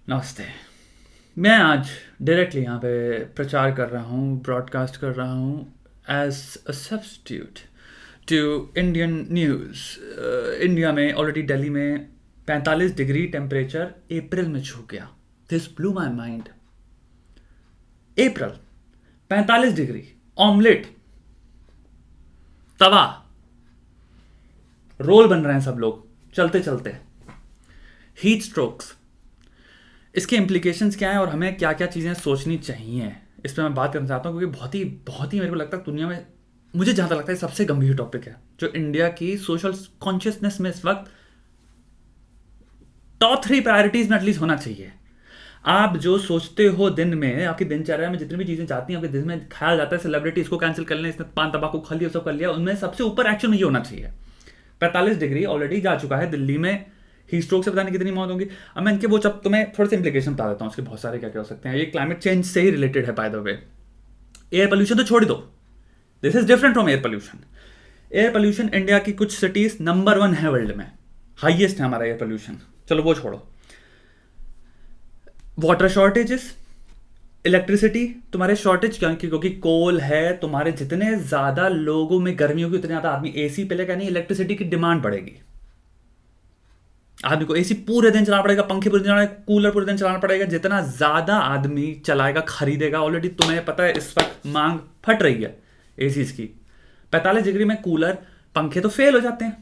नमस्ते। मैं आज डायरेक्टली यहाँ पे प्रचार कर रहा हूँ, ब्रॉडकास्ट कर रहा हूँ as a substitute to Indian news. India में ऑलरेडी दिल्ली में 45 डिग्री टेम्परेचर अप्रैल में छू गया। This blew my mind. April 45 degree, omelette, तवा, रोल बन रहे हैं सब लोग चलते चलते। हीट स्ट्रोक्स, इसके इम्प्लीकेशंस क्या हैं और हमें क्या क्या चीज़ें सोचनी चाहिए, इस पर मैं बात करना चाहता हूँ क्योंकि बहुत ही मेरे को लगता है दुनिया में, मुझे जहाँ तक लगता है सबसे गंभीर टॉपिक है जो इंडिया की सोशल कॉन्शियसनेस में इस वक्त टॉप 3 प्रायोरिटीज में एटलीस्ट होना चाहिए। आप जो सोचते हो दिन में, आपकी दिनचर्या में जितनी भी चीज़ें जाती हैं, आपके दिन में ख्याल जाता है सेलिब्रिटी इसको कैंसिल कर लें, इसने पान तंबाकू खा लिया, सब कर लिया, उनमें सबसे ऊपर एक्शन ये होना चाहिए। 45 डिग्री ऑलरेडी जा चुका है दिल्ली में। हीट स्ट्रोक से पता नहीं कितनी मौत होगी। अब मैं इनके वो जब तुम्हें थोड़े से इंप्लीकेशन बता देता हूँ, उसके बहुत सारे क्या क्या हो सकते हैं। ये क्लाइमेट चेंज से ही रिलेटेड है bye the way. Air pollution तो छोड़ दो, this is different from air pollution. Air pollution India की कुछ सिटीज नंबर 1 है वर्ल्ड में, हाईएस्ट है हमारा एयर पोल्यूशन। चलो वो छोड़ो। वाटर शॉर्टेजेस, इलेक्ट्रिसिटी तुम्हारे शॉर्टेज क्योंकि कोल है, तुम्हारे जितने ज्यादा लोगों में गर्मी होगी उतने ज्यादा आदमी एसी पे लेगा, नहीं इलेक्ट्रिसिटी की डिमांड बढ़ेगी। आदमी को एसी पूरे दिन चलाना पड़ेगा, पंखे पूरे दिन चलाना, कूलर पूरे दिन चलाना पड़ेगा। जितना ज्यादा आदमी चलाएगा, खरीदेगा, ऑलरेडी तुम्हें पता है इस वक्त मांग फट रही है एसीज की। 45 डिग्री में कूलर पंखे तो फेल हो जाते हैं।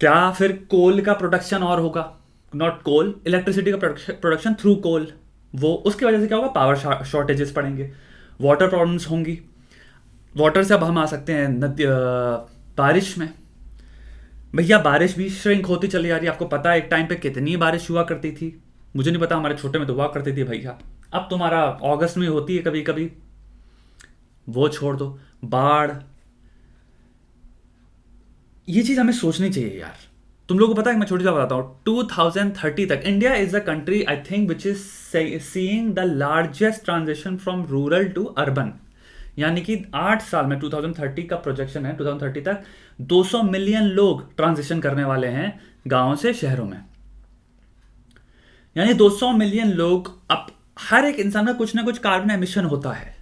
क्या फिर कोल का प्रोडक्शन और होगा? नॉट कोल, इलेक्ट्रिसिटी का प्रोडक्शन थ्रू कोल। वो उसकी वजह से क्या होगा? पावर शॉर्टेजेस पड़ेंगे, वाटर प्रॉब्लम्स होंगी। वाटर से अब हम आ सकते हैं बारिश में। भैया बारिश भी श्रिंक होती चली जा रही है। आपको पता है एक टाइम पे कितनी बारिश हुआ करती थी? मुझे नहीं पता, हमारे छोटे में तो हुआ करती थी भैया। अब तुम्हारा अगस्त में होती है कभी कभी। वो छोड़ दो, बाढ़। ये चीज हमें सोचनी चाहिए यार। तुम लोगों को पता है, मैं छोटी सा बताता हूँ, 2030 तक India is a country I think which is seeing the largest transition from rural to urban. यानी कि 8 साल में 2030 का प्रोजेक्शन है, 2030 तक 200 मिलियन लोग ट्रांजिशन करने वाले हैं गांवों से शहरों में। यानी 200 मिलियन लोग, अब हर एक इंसान में कुछ ना कुछ कार्बन एमिशन होता है।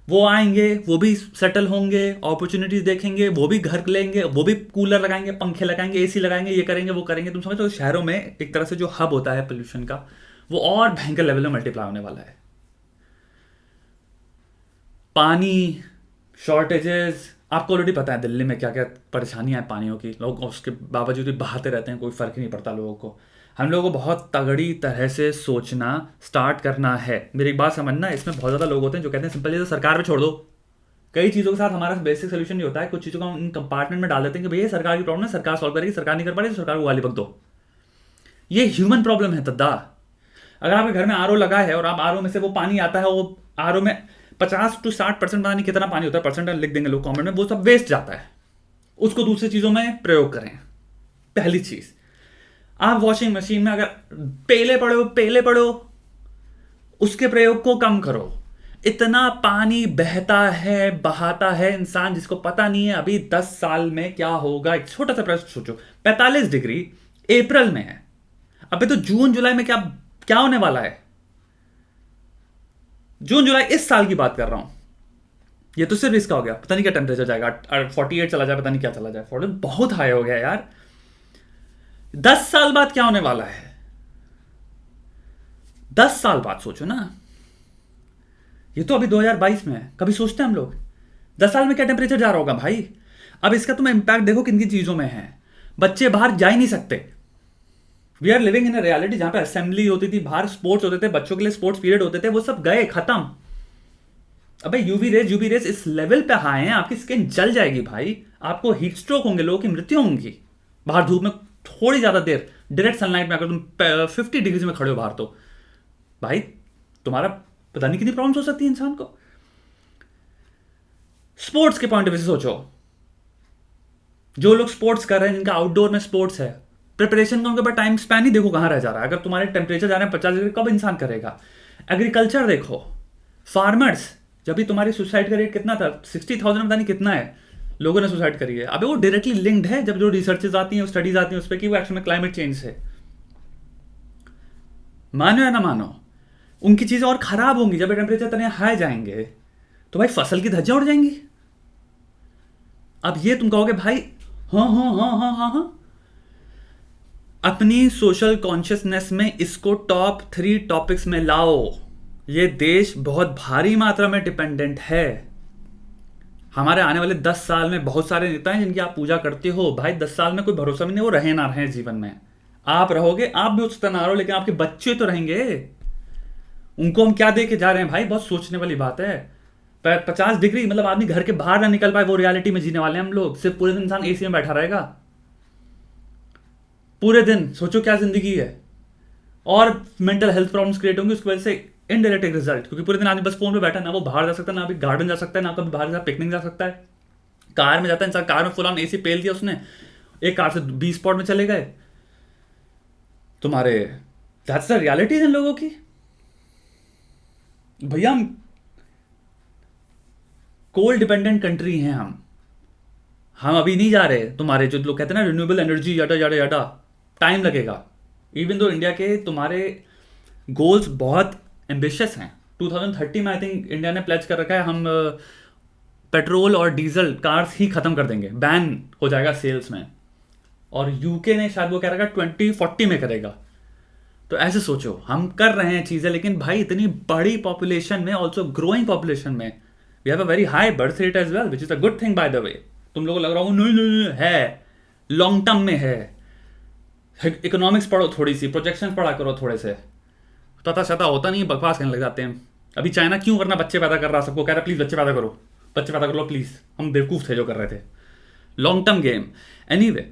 वो आएंगे, वो भी सेटल होंगे, अपॉर्चुनिटीज देखेंगे, वो भी घर लेंगे, वो भी कूलर लगाएंगे, पंखे लगाएंगे, एसी लगाएंगे, ये करेंगे, वो करेंगे। तुम समझो शहरों में एक तरह से जो हब होता है पोल्यूशन का, वो और भयंकर लेवल में मल्टीप्लाई होने वाला है। पानी शॉर्टेजेस, आपको ऑलरेडी पता है दिल्ली में क्या क्या परेशानियां हैं पानियों की। लोग उसके बावजूद भी बहाते रहते हैं, कोई फर्क ही नहीं पड़ता लोगों को। हम लोगों को बहुत तगड़ी तरह से सोचना स्टार्ट करना है। मेरी एक बात समझना, इसमें बहुत ज़्यादा लोग होते हैं जो कहते हैं सिंपल चीज़ सरकार पे छोड़ दो। कई चीज़ों के साथ हमारा बेसिक सोल्यूशन नहीं होता है। कुछ चीज़ों को हम इन कंपार्टमेंट में डाल देते हैं कि भैया सरकार की प्रॉब्लम है, सरकार सॉल्व करेगी, सरकार नहीं कर पा रही तो सरकार को गाली बक दो। ये ह्यूमन प्रॉब्लम है दद्दा। अगर आपके घर में आरओ लगा है और आप आरओ में से वो पानी आता है, वो आरओ में 50 to 60% पता नहीं कितना पानी होता है, परसेंट लिख देंगे लोग कमेंट में, वो सब वेस्ट जाता है। उसको दूसरी चीज़ों में प्रयोग करें। पहली चीज़, आप वॉशिंग मशीन में अगर पेले पड़ो, उसके प्रयोग को कम करो। इतना पानी बहता है, बहाता है इंसान जिसको पता नहीं है अभी 10 साल में क्या होगा। एक छोटा सा प्रश्न सोचो, 45 डिग्री अप्रैल में है, अभी तो जून जुलाई में क्या क्या होने वाला है? जून जुलाई इस साल की बात कर रहा हूं। ये तो सिर्फ इसका हो गया, पता नहीं क्या टेम्परेचर जाएगा, 48 चला जाए, पता नहीं क्या चला जाए। 40 बहुत हाई हो गया यार। 10 साल बाद क्या होने वाला है? 10 साल बाद सोचो ना। ये तो अभी 2022 में है, कभी सोचते हैं हम लोग 10 साल में क्या टेम्परेचर जा रहा होगा भाई? अब इसका तुम इंपैक्ट देखो किन किन चीजों में है। बच्चे बाहर जा ही नहीं सकते। We are living in a reality जहां पे असेंबली होती थी, बाहर स्पोर्ट्स होते थे, बच्चों के लिए स्पोर्ट्स पीरियड होते थे, वो सब गए, खत्म। अबे यूवी रेज इस लेवल पे हाई हैं, आपकी स्किन जल जाएगी भाई। आपको हीट स्ट्रोक होंगे, लोगों की मृत्यु होंगी बाहर धूप में थोड़ी ज्यादा देर डायरेक्ट सनलाइट में। अगर तुम 50 डिग्री में खड़े हो बाहर, तो भाई तुम्हारा पता नहीं कितनी प्रॉब्लम्स हो सकती है इंसान को। स्पोर्ट्स के पॉइंट ऑफ व्यू से सोचो, जो लोग स्पोर्ट्स कर रहे हैं, जिनका आउटडोर में स्पोर्ट्स है, प्रिपरेशन का उनके पास टाइम स्पैन ही देखो कहां रह जा रहा है। अगर तुम्हारे टेम्परेचर जा रहे हैं 50 डिग्री, कब इंसान करेगा? एग्रीकल्चर देखो, फार्मर्स, जब भी तुम्हारी सुसाइड का रेट कितना था, 60,000 पता नहीं कितना है लोगों ने सुसाइड करी है। अबे वो डायरेक्टली लिंक्ड है, जब जो रिसर्चेज आती हैं, स्टडीज आती हैं उस पर कि वो एक्चुअल में क्लाइमेट चेंज है। मानो या ना मानो, उनकी चीज़ें और ख़राब होंगी जब टेम्परेचर इतने हाई जाएंगे, तो भाई फसल की धज्जियां उड़ जाएंगी। अब ये तुम कहोगे भाई, हाँ हाँ हाँ हाँ हाँ हाँ, अपनी सोशल कॉन्शियसनेस में इसको टॉप 3 टॉपिक्स में लाओ। ये देश बहुत भारी मात्रा में डिपेंडेंट है। हमारे आने वाले 10 साल में बहुत सारे नेता हैं जिनकी आप पूजा करते हो, भाई 10 साल में कोई भरोसा भी नहीं, वो रहे ना रहे जीवन में। आप रहोगे, आप भी उस तरह ना रहो, लेकिन आपके बच्चे तो रहेंगे। उनको हम क्या दे के जा रहे हैं भाई, बहुत सोचने वाली बात है। 50 डिग्री मतलब आदमी घर के बाहर ना निकल पाए, वो रियलिटी में जीने वाले हैं हम लोग। सिर्फ पूरे दिन इंसान एसी में बैठा रहेगा, पूरे दिन। सोचो क्या जिंदगी है। और मेंटल हेल्थ प्रॉब्लम्स क्रिएट होंगी उसकी वजह से, इनडायरेक्ट एक रिजल्ट, क्योंकि पूरे दिन आदमी बस फोन पे बैठा, ना वो बाहर जा सकता है, ना अभी गार्डन जा सकता है, ना कभी बाहर जा पिकनिक जा सकता है। कार में जाता है इंसान, कार में फुल ऑन एसी पेल दिया उसने, एक कार से 20 स्पॉट में चले गए तुम्हारे। दैट्स द रियलिटी इन लोगों की। भैया हम कोल डिपेंडेंट कंट्री हैं हम अभी नहीं जा रहे। तुम्हारे जो लोग कहते हैं ना रिन्यूएबल एनर्जी याडा याडा याडा, टाइम लगेगा। इवन दो इंडिया के तुम्हारे गोल्स बहुत एम्बिशियस हैं। 2030 में आई थिंक इंडिया ने प्लेज कर रखा है, हम पेट्रोल और डीजल कार्स ही खत्म कर देंगे, बैन हो जाएगा सेल्स में। और यूके ने शायद वो कह रखा है 2040 में करेगा। तो ऐसे सोचो, हम कर रहे हैं चीजें, लेकिन भाई इतनी बड़ी पॉपुलेशन में, ऑल्सो ग्रोइंग पॉपुलेशन में, we have a very high birth rate as well, which is a good thing by the way. तुम लोगों को लग रहा हो नहीं नहीं नहीं, है लॉन्ग टर्म में है। इकोनॉमिक्स पढ़ो, थोड़ी सी प्रोजेक्शन पढ़ा करो, थोड़े से पता चलता होता नहीं, बकवास करने लग जाते हैं। अभी चाइना क्यों करना बच्चे पैदा कर रहा, सबको कह रहा प्लीज बच्चे पैदा करो, बच्चे पैदा कर लो प्लीज। हम बेवकूफ थे जो कर रहे थे। Long term game. एनीवे,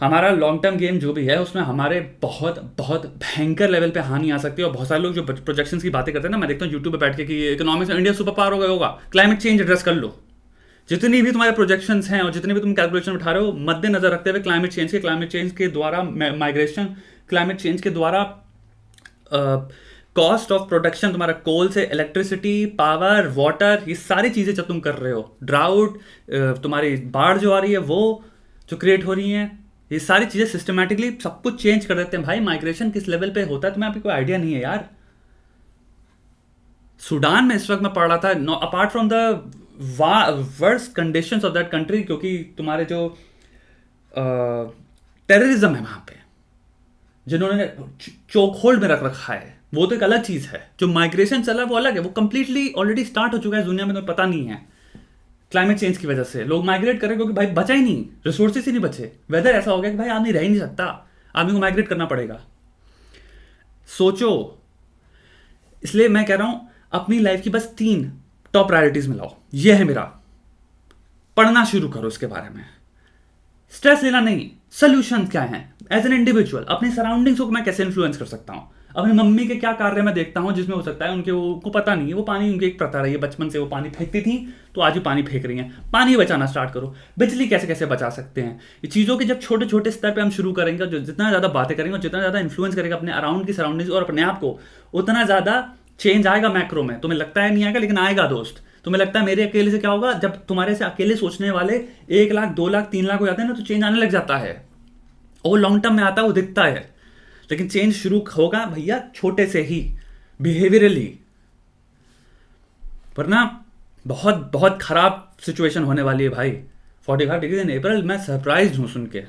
हमारा लॉन्ग टर्म गेम जो भी है उसमें हमारे बहुत बहुत भयंकर लेवल पे हानि आ सकती है। और बहुत सारे लोग जो प्रोजेक्शंस की बातें करते हैं ना, मैं देखता हूँ यूट्यूब पे बैठ के कि इकोनॉमिक्स में इंडिया सुपर पावर हो गया होगा, क्लाइमेट चेंज एड्रेस कर लो। जितनी भी तुम्हारे प्रोजेक्शंस हैं और जितनी भी तुम कैलकुलेशन उठा रहे हो, मद्देनजर रखते हुए क्लाइमेट चेंज के द्वारा माइग्रेशन, क्लाइमेट चेंज के द्वारा कॉस्ट ऑफ प्रोडक्शन, तुम्हारा कोल से इलेक्ट्रिसिटी, पावर, वाटर, ये सारी चीज़ें जब तुम कर रहे हो, ड्राउट, तुम्हारी बाढ़ जो आ रही है वो जो क्रिएट हो रही हैं, ये सारी चीज़ें सिस्टमैटिकली सब कुछ चेंज कर देते हैं। भाई माइग्रेशन किस लेवल पे होता है तुम्हें अभी कोई आइडिया नहीं है यार। सूडान में इस वक्त मैं पढ़ रहा था, apart from the worst conditions of that country, क्योंकि तुम्हारे जो टेररिज्म है वहां पे, जिन्होंने चोक होल्ड में रख रखा है, वो तो एक अलग चीज है। जो माइग्रेशन चला है वो अलग है, वो कंप्लीटली ऑलरेडी स्टार्ट हो चुका है दुनिया में, तुम्हें पता नहीं है। क्लाइमेट चेंज की वजह से लोग माइग्रेट कर रहे हैं, क्योंकि भाई बचा ही नहीं, रिसोर्सेस ही नहीं बचे, वेदर ऐसा हो गया कि भाई आदमी रह ही नहीं सकता, आदमी को माइग्रेट करना पड़ेगा। सोचो, इसलिए मैं कह रहा हूं अपनी लाइफ की बस 3 टॉप प्रायोरिटीज में लाओ। ये है मेरा, पढ़ना शुरू करो इसके बारे में, स्ट्रेस लेना नहीं, सोल्यूशन क्या है एज एन इंडिविजुअल, अपनी सराउंडिंग्स को मैं कैसे इन्फ्लुएंस कर सकता हूँ। अपनी मम्मी के क्या कार्य मैं देखता हूँ जिसमें हो सकता है उनको पता नहीं है, वो पानी उनकी एक प्रथा रही है बचपन से, वो पानी फेंकती थी तो आज भी पानी फेंक रही हैं, पानी बचाना स्टार्ट करो। बिजली कैसे कैसे बचा सकते हैं, ये चीज़ों के जब छोटे छोटे स्तर पे हम शुरू करेंगे, जो जितना ज़्यादा बातें करेंगे और जितना ज़्यादा इन्फ्लुएंस करेंगे अपने अराउंड की सराउंडिंग्स और अपने आप को, उतना ज़्यादा चेंज आएगा मैक्रो में। तुम्हें लगता है नहीं आएगा, लेकिन आएगा दोस्त। तुम्हें लगता है मेरे अकेले से क्या होगा, जब तुम्हारे से अकेले सोचने वाले 1 लाख 2 लाख 3 लाख हो जाते हैं ना, तो चेंज आने लग जाता है। और वो लॉन्ग टर्म में आता है, वो दिखता है, लेकिन चेंज शुरू होगा भैया छोटे से ही, बिहेवियरली, वरना बहुत बहुत खराब सिचुएशन होने वाली है भाई। 45 डिग्री इन अप्रैल, मैं सरप्राइज हूं सुन के।